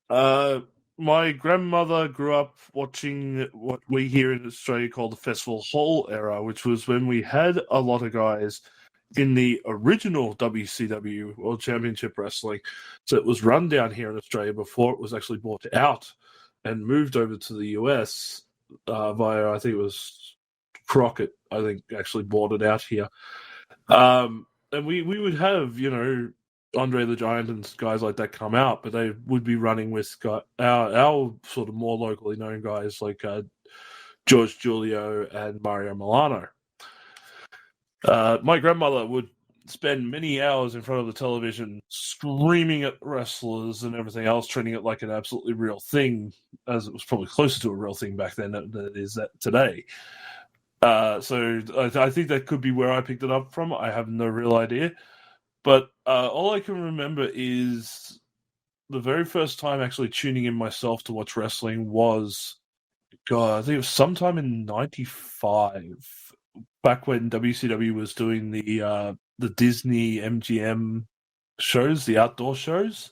My grandmother grew up watching what we here in Australia call the Festival Hall era, which was when we had a lot of guys in the original WCW, World Championship Wrestling. So it was run down here in Australia before it was actually bought out and moved over to the US via, I think it was Crockett, I think actually bought it out here. And we would have, Andre the Giant and guys like that come out, but they would be running with our sort of more locally known guys like George Giulio and Mario Milano. My grandmother would spend many hours in front of the television screaming at wrestlers and everything else, treating it like an absolutely real thing, as it was probably closer to a real thing back then than it is today. So I think that could be where I picked it up from. I have no real idea. But all I can remember is the very first time actually tuning in myself to watch wrestling was, God, I think it was sometime in '95, back when WCW was doing the Disney MGM shows, the outdoor shows.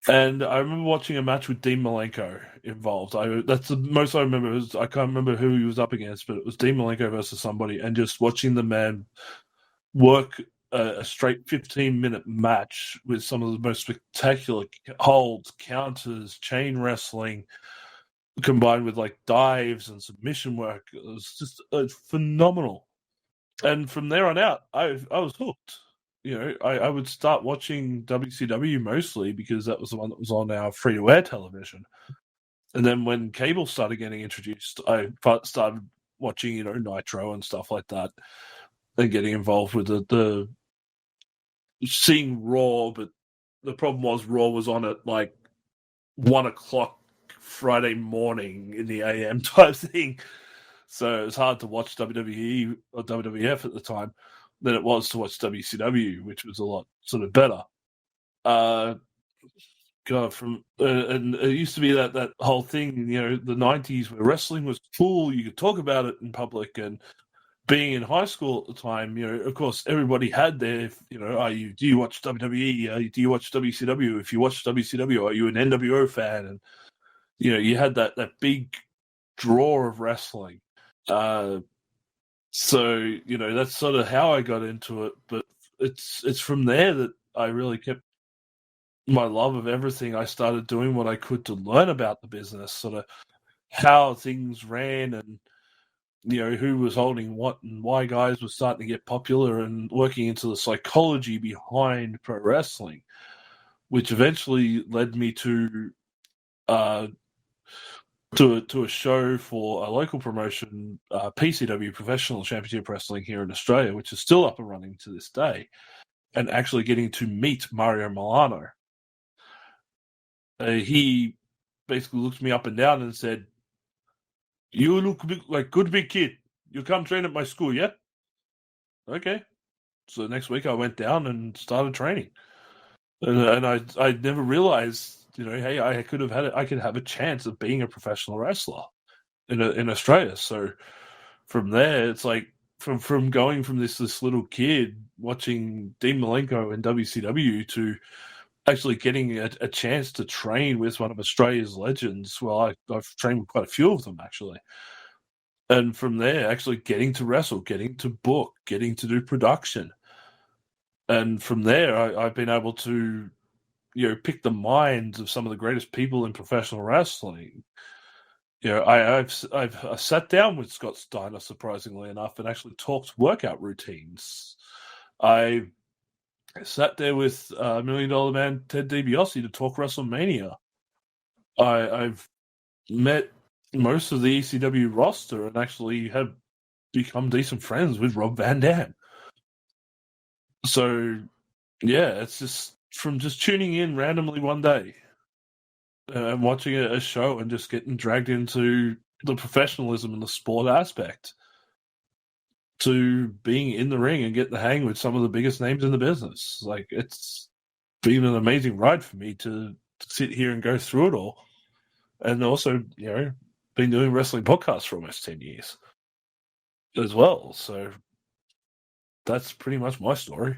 And I remember watching a match with Dean Malenko involved. That's the most I remember. I can't remember who he was up against, but it was Dean Malenko versus somebody, and just watching the man work a straight 15-minute match with some of the most spectacular holds, counters, chain wrestling, combined with like dives and submission work. It was just phenomenal. And from there on out, I was hooked. I would start watching WCW mostly because that was the one that was on our free-to-air television. And then when cable started getting introduced, I started watching, Nitro and stuff like that, and getting involved with the seeing Raw. But the problem was Raw was on at like 1:00 Friday morning in the AM type thing. So it was hard to watch WWE or WWF at the time than it was to watch WCW, which was a lot sort of better. And it used to be that whole thing, the 90s where wrestling was cool. You could talk about it in public, and being in high school at the time, of course, everybody had their, do you watch WWE? Do you watch WCW? If you watch WCW, are you an NWO fan? And, you had that big draw of wrestling. So, that's sort of how I got into it. But it's from there that I really kept my love of everything. I started doing what I could to learn about the business, sort of how things ran, and who was holding what, and why guys were starting to get popular, and working into the psychology behind pro wrestling, which eventually led me to a show for a local promotion, PCW, Professional Championship Wrestling here in Australia, which is still up and running to this day, and actually getting to meet Mario Milano. He basically looked me up and down and said, "You look like good big kid. You come train at my school, yeah?" Okay. So next week I went down and started training, and I never realized, hey, I could have a chance of being a professional wrestler in Australia. So from there, it's like from going from this little kid watching Dean Malenko in WCW to actually getting a chance to train with one of Australia's legends. Well, I've trained with quite a few of them, actually. And from there, actually getting to wrestle, getting to book, getting to do production. And from there, I've been able to, pick the minds of some of the greatest people in professional wrestling. I've sat down with Scott Steiner, surprisingly enough, and actually talked workout routines. I sat there with $1 Million Man Ted DiBiase to talk WrestleMania. I've met most of the ECW roster and actually have become decent friends with Rob Van Dam. So, yeah, it's just from just tuning in randomly one day and watching a show and just getting dragged into the professionalism and the sport aspect, to being in the ring and getting the hang with some of the biggest names in the business. Like, it's been an amazing ride for me to sit here and go through it all. And also, been doing wrestling podcasts for almost 10 years as well. So that's pretty much my story.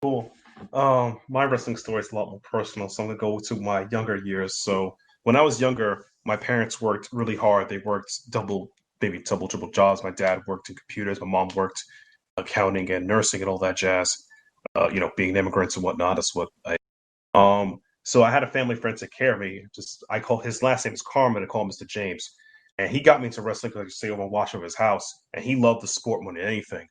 Cool. My wrestling story is a lot more personal, so I'm gonna go to my younger years. So when I was younger, my parents worked really hard. They worked triple jobs. My dad worked in computers. My mom worked accounting and nursing and all that jazz. Being immigrants and whatnot. That's what I. So I had a family friend take care of me. I call his last name is Carmen. I call him Mr. James, and he got me into wrestling because I could stay over and watch over his house, and he loved the sport more than anything.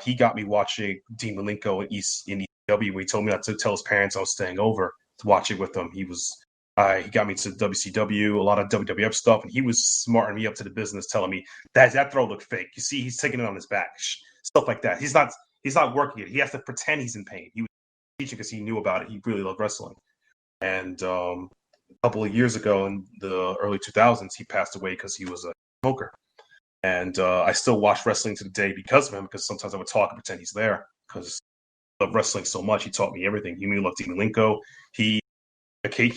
He got me watching Dean Malenko in ECW. He told me not to tell his parents I was staying over to watch it with him. He got me to WCW, a lot of WWF stuff, and he was smarting me up to the business, telling me that throw looked fake. You see, he's taking it on his back, stuff like that. He's not working it. He has to pretend he's in pain. He was teaching because he knew about it. He really loved wrestling. And a couple of years ago, in the early 2000s, he passed away because he was a smoker. And I still watch wrestling to the day because of him, because sometimes I would talk and pretend he's there, because love wrestling so much. He taught me everything. He made me love Dean Malenko. He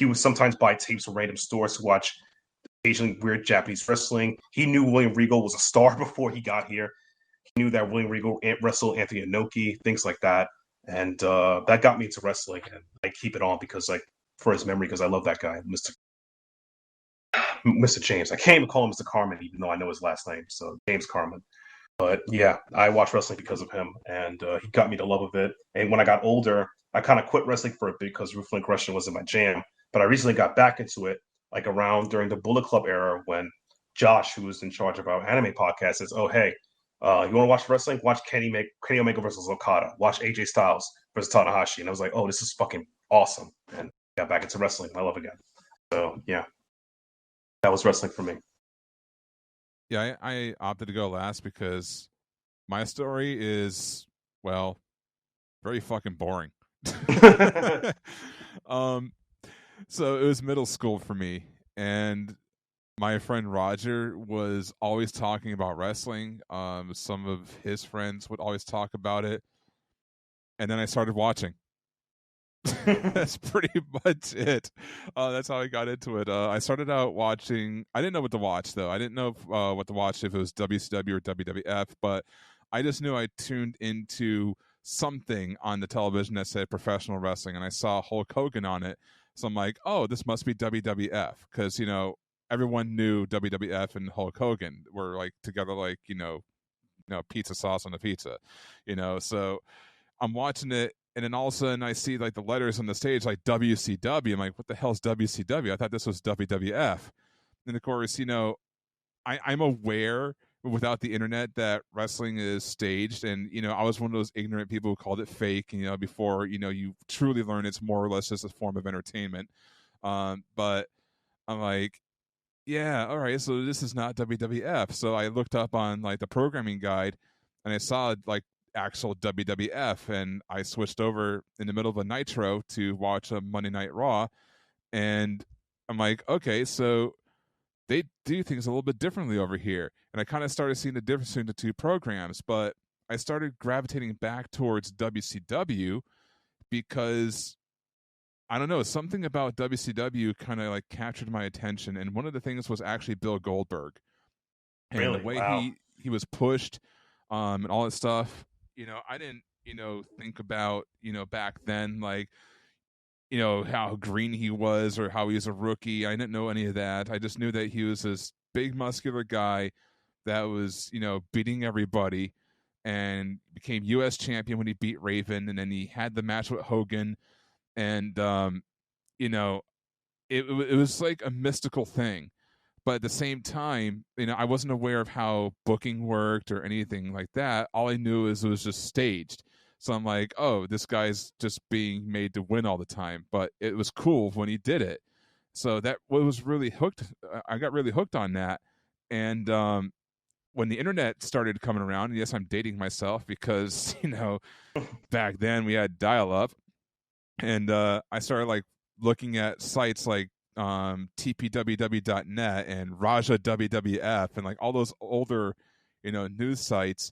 would sometimes buy tapes from random stores to watch occasionally weird Japanese wrestling. He knew William Regal was a star before he got here. He knew that William Regal wrestled Anthony Inoki, things like that. And that got me into wrestling. And I keep it on because, like, for his memory, because I love that guy, Mr. James. I can't even call him Mr. Carmen, even though I know his last name. So James Carmen. But yeah, I watched wrestling because of him, and he got me the love of it. And when I got older, I kind of quit wrestling for a bit because Ruthless Aggression wasn't my jam. But I recently got back into it, like around during the Bullet Club era, when Josh, who was in charge of our anime podcast, says, "Oh, hey, you want to watch wrestling? Watch Kenny Omega versus Okada. Watch AJ Styles versus Tanahashi." And I was like, "Oh, this is fucking awesome!" And got back into wrestling. I love again. So yeah, that was wrestling for me. Yeah, I opted to go last because my story is, well, very fucking boring. So it was middle school for me, and my friend Roger was always talking about wrestling. Some of his friends would always talk about it, and then I started watching. That's pretty much it. That's how I got into it. I started out watching. I didn't know what to watch, though. I didn't know what to watch, if it was WCW or WWF, but I just knew I tuned into something on the television that said professional wrestling, and I saw Hulk Hogan on it. So I'm like, oh, this must be WWF, because, everyone knew WWF and Hulk Hogan were like together, like, pizza sauce on the pizza, so I'm watching it, and then all of a sudden I see like the letters on the stage like WCW. I'm like, what the hell's WCW? I thought this was WWF. And of course, I'm aware without the internet that wrestling is staged, and I was one of those ignorant people who called it fake, before you truly learn it's more or less just a form of entertainment. But I'm like, yeah, all right, so this is not WWF. So I looked up on like the programming guide, and I saw like actual WWF, and I switched over in the middle of a Nitro to watch a Monday Night Raw, and I'm like, okay, so they do things a little bit differently over here. And I kind of started seeing the difference between the two programs, but I started gravitating back towards WCW because, I don't know, something about WCW kind of like captured my attention. And one of the things was actually Bill Goldberg. And Really? the way Wow. he was pushed, and all that stuff, I didn't, think about, back then, like, how green he was or how he was a rookie. I didn't know any of that. I just knew that he was this big muscular guy that was, beating everybody, and became U.S. champion when he beat Raven, and then he had the match with Hogan, and it was like a mystical thing. But at the same time, I wasn't aware of how booking worked or anything like that. All I knew is it was just staged. So I'm like, oh, this guy's just being made to win all the time. But it was cool when he did it. So that was really hooked. I got really hooked on that. And when the internet started coming around, yes, I'm dating myself because, back then we had dial-up. And I started like looking at sites like tpww.net and Raja WWF and like all those older, news sites.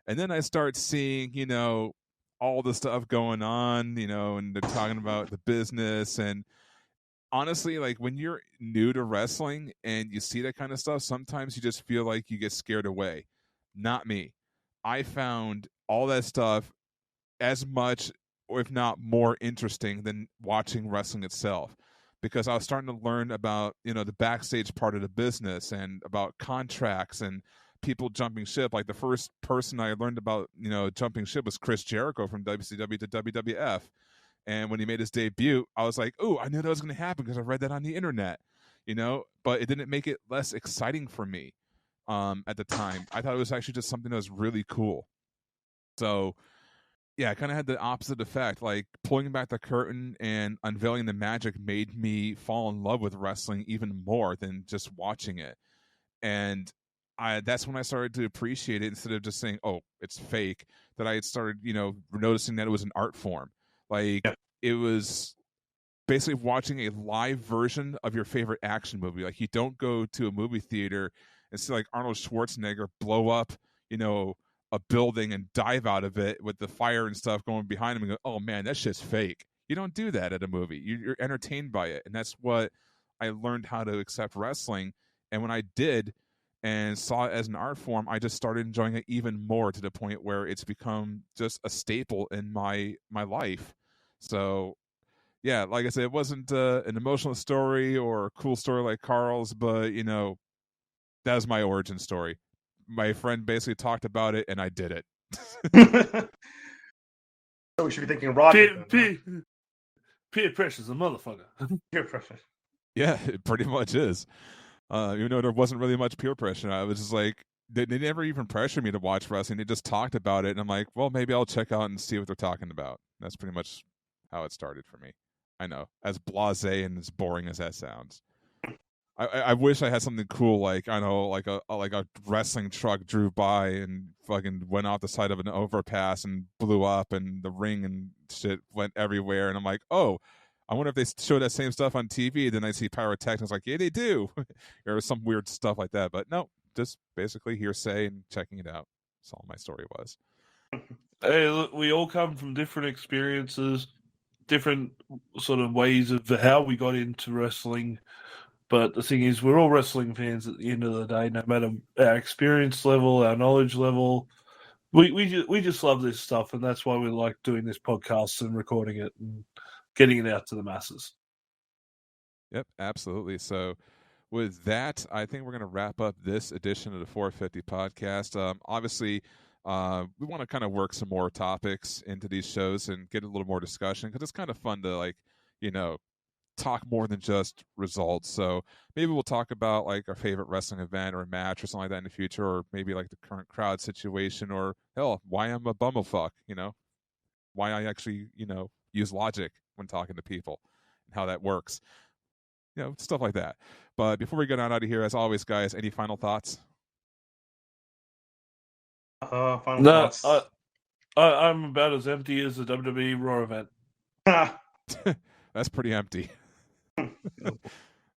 And then I start seeing, all the stuff going on, and they're talking about the business. And honestly, like when you're new to wrestling and you see that kind of stuff, sometimes you just feel like you get scared away. Not me. I found all that stuff as much, or if not more, interesting than watching wrestling itself, because I was starting to learn about the backstage part of the business and about contracts and people jumping ship. Like the first person I learned about jumping ship was Chris Jericho from WCW to WWF, and when he made his debut, I was like, "Ooh, I knew that was going to happen because I read that on the internet," But it didn't make it less exciting for me at the time. I thought it was actually just something that was really cool. So yeah, I kind of had the opposite effect. Like pulling back the curtain and unveiling the magic made me fall in love with wrestling even more than just watching it. And that's when I started to appreciate it instead of just saying, "Oh, it's fake." That I had started, noticing that it was an art form. Like it was basically watching a live version of your favorite action movie. Like you don't go to a movie theater and see like Arnold Schwarzenegger blow up, a building and dive out of it with the fire and stuff going behind him and go, oh man, that shit's fake. You don't do that at a movie. You're entertained by it. And that's what I learned how to accept wrestling. And when I did and saw it as an art form, I just started enjoying it even more, to the point where it's become just a staple in my life. So yeah, like I said, it wasn't an emotional story or a cool story like Karl's, but that was my origin story. My friend basically talked about it, and I did it. So we should be thinking Roger. Peer pressure's a motherfucker. Peer pressure. Yeah, it pretty much is. Even though there wasn't really much peer pressure, I was just like, they never even pressured me to watch wrestling. They just talked about it, and I'm like, well, maybe I'll check out and see what they're talking about. That's pretty much how it started for me. I know, as blasé and as boring as that sounds. I wish I had something cool, like I know, like a wrestling truck drove by and fucking went off the side of an overpass and blew up, and the ring and shit went everywhere. And I'm like, oh, I wonder if they show that same stuff on TV. Then I see pyrotechnics, like, yeah, they do. Or some weird stuff like that. But no, just basically hearsay and checking it out. That's all my story was. Hey, look, we all come from different experiences, different sort of ways of how we got into wrestling. But the thing is, we're all wrestling fans at the end of the day, no matter our experience level, our knowledge level. We just love this stuff, and that's why we like doing this podcast and recording it and getting it out to the masses. Yep, absolutely. So with that, I think we're going to wrap up this edition of the 450 podcast. Obviously, we want to kind of work some more topics into these shows and get a little more discussion, because it's kind of fun to talk more than just results. So maybe we'll talk about like our favorite wrestling event or a match or something like that in the future, or maybe like the current crowd situation, or hell, why I'm a bumblefuck, why I actually, use logic when talking to people and how that works, stuff like that. But before we get on out of here, as always, guys, any final thoughts? Final thoughts. I'm about as empty as the WWE Raw event. That's pretty empty.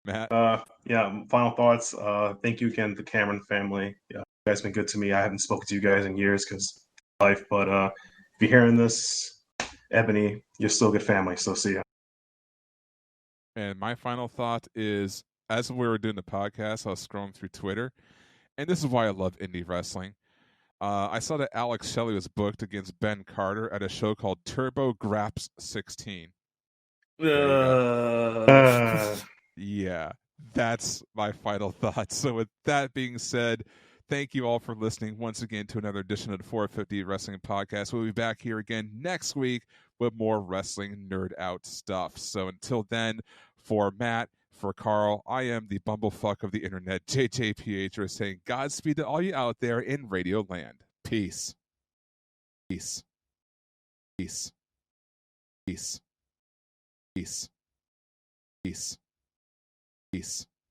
Matt? Yeah, final thoughts. Thank you again to the Cameron family. Yeah, you guys been good to me. I haven't spoken to you guys in years because life, but if you're hearing this, Ebony, you're still a good family, so see ya. And my final thought is, as we were doing the podcast, I was scrolling through Twitter, and this is why I love indie wrestling. I saw that Alex Shelley was booked against Ben Carter at a show called Turbo Graps 16. Yeah, that's my final thoughts. So with that being said, thank you all for listening once again to another edition of the 450 Wrestling Podcast. We'll be back here again next week with more wrestling nerd out stuff. So until then, for Matt, for Karl, I am the bumblefuck of the internet, JJ Pietro, saying Godspeed to all you out there in Radio Land. Peace. Peace. Peace. Peace. Peace. Peace. Peace.